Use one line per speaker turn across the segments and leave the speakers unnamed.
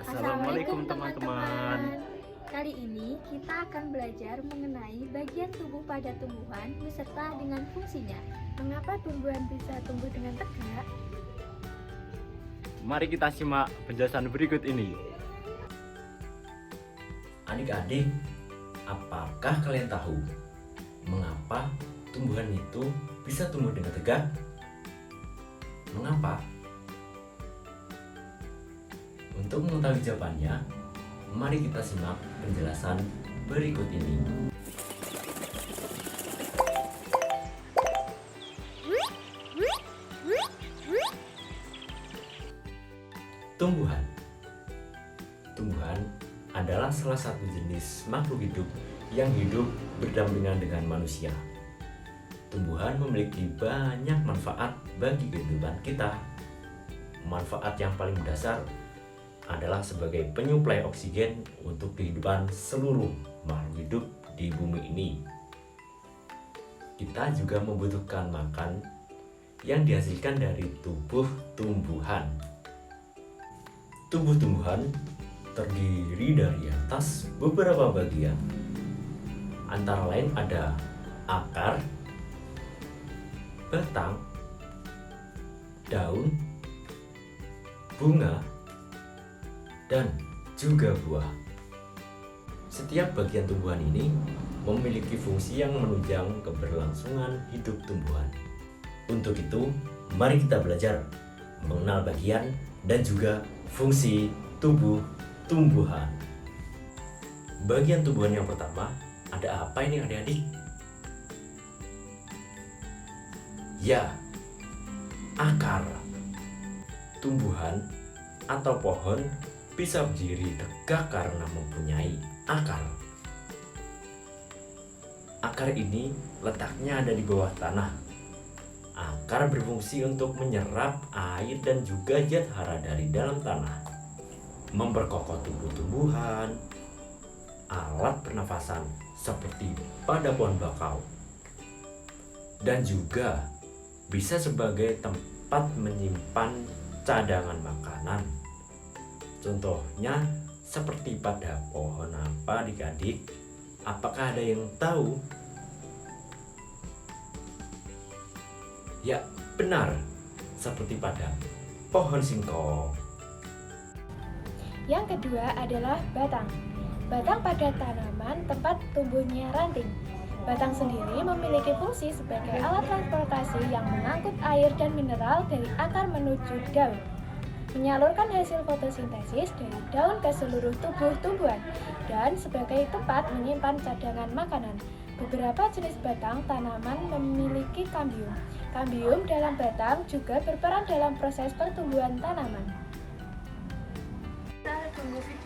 Assalamualaikum teman-teman.
Kali ini kita akan belajar mengenai bagian tubuh pada tumbuhan beserta dengan fungsinya. Mengapa tumbuhan bisa tumbuh dengan tegak?
Mari kita simak penjelasan berikut ini.
Adik-adik, apakah kalian tahu mengapa tumbuhan itu bisa tumbuh dengan tegak? Mengapa? Untuk mengetahui jawabannya, mari kita simak penjelasan berikut ini. Tumbuhan adalah salah satu jenis makhluk hidup yang hidup berdampingan dengan manusia. Tumbuhan memiliki banyak manfaat bagi kehidupan kita. Manfaat yang paling mendasar adalah sebagai penyuplai oksigen untuk kehidupan seluruh makhluk hidup di bumi ini. Kita juga membutuhkan makan yang dihasilkan dari tubuh tumbuhan. Tubuh tumbuhan terdiri dari atas beberapa bagian, antara lain ada akar, batang, daun, bunga, dan juga buah. Setiap bagian tumbuhan ini memiliki fungsi yang menunjang keberlangsungan hidup tumbuhan. Untuk itu, mari kita belajar mengenal bagian dan juga fungsi tubuh tumbuhan. Bagian tumbuhan yang pertama, ada apa ini adik-adik? Ya, akar. Tumbuhan atau pohon bisa berdiri tegak karena mempunyai akar. Akar ini letaknya ada di bawah tanah. Akar berfungsi untuk menyerap air dan juga zat hara dari dalam tanah, memperkokoh tubuh tumbuhan, alat pernafasan seperti pada pohon bakau, dan juga bisa sebagai tempat menyimpan cadangan makanan. Contohnya seperti pada pohon apa adik-adik? Apakah ada yang tahu? Ya, benar. Seperti pada pohon singkong.
Yang kedua adalah batang. Batang pada tanaman tempat tumbuhnya ranting. Batang sendiri memiliki fungsi sebagai alat transportasi yang mengangkut air dan mineral dari akar menuju daun, menyalurkan hasil fotosintesis dari daun ke seluruh tubuh tumbuhan, dan sebagai tempat menyimpan cadangan makanan. Beberapa jenis batang tanaman memiliki kambium. Kambium dalam batang juga berperan dalam proses pertumbuhan tanaman.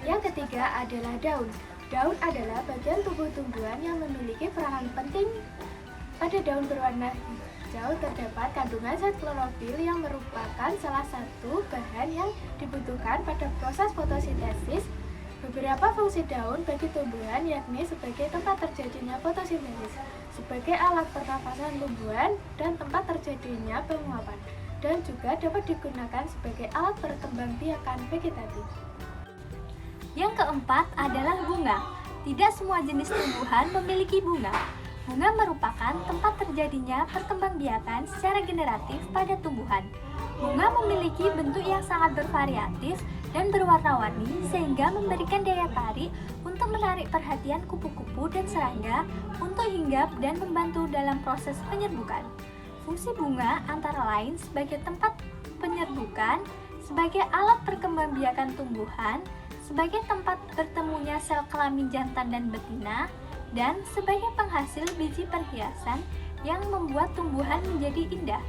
Yang ketiga adalah daun. Daun adalah bagian tubuh tumbuhan yang memiliki peranan penting. Pada daun berwarna hijau terdapat kandungan zat klorofil yang merupakan salah satu bahan yang dibutuhkan pada proses fotosintesis. Beberapa fungsi daun bagi tumbuhan yakni sebagai tempat terjadinya fotosintesis, sebagai alat pernafasan tumbuhan, dan tempat terjadinya penguapan, dan juga dapat digunakan sebagai alat perkembangbiakan vegetatif. Yang keempat adalah bunga. Tidak semua jenis tumbuhan memiliki bunga. Bunga merupakan tempat terjadinya perkembangbiakan secara generatif pada tumbuhan. Bunga memiliki bentuk yang sangat bervariatif dan berwarna-warni sehingga memberikan daya tarik untuk menarik perhatian kupu-kupu dan serangga untuk hinggap dan membantu dalam proses penyerbukan. Fungsi bunga antara lain sebagai tempat penyerbukan, sebagai alat perkembangbiakan tumbuhan, sebagai tempat bertemunya sel kelamin jantan dan betina, dan sebagai penghasil biji perhiasan yang membuat tumbuhan menjadi indah.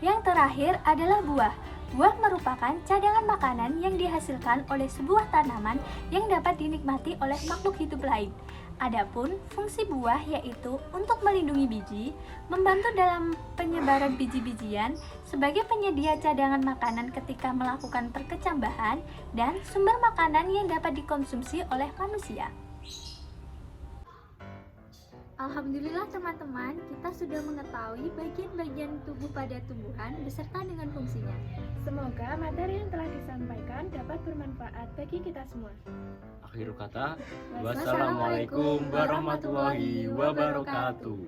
Yang terakhir adalah buah. Buah merupakan cadangan makanan yang dihasilkan oleh sebuah tanaman yang dapat dinikmati oleh makhluk hidup lain. Adapun fungsi buah yaitu untuk melindungi biji, membantu dalam penyebaran biji-bijian, sebagai penyedia cadangan makanan ketika melakukan perkecambahan, dan sumber makanan yang dapat dikonsumsi oleh manusia.
Alhamdulillah teman-teman, kita sudah mengetahui bagian-bagian tubuh pada tumbuhan beserta dengan fungsinya.
Semoga materi yang telah disampaikan dapat bermanfaat bagi kita semua.
Akhir kata, wassalamualaikum warahmatullahi wabarakatuh.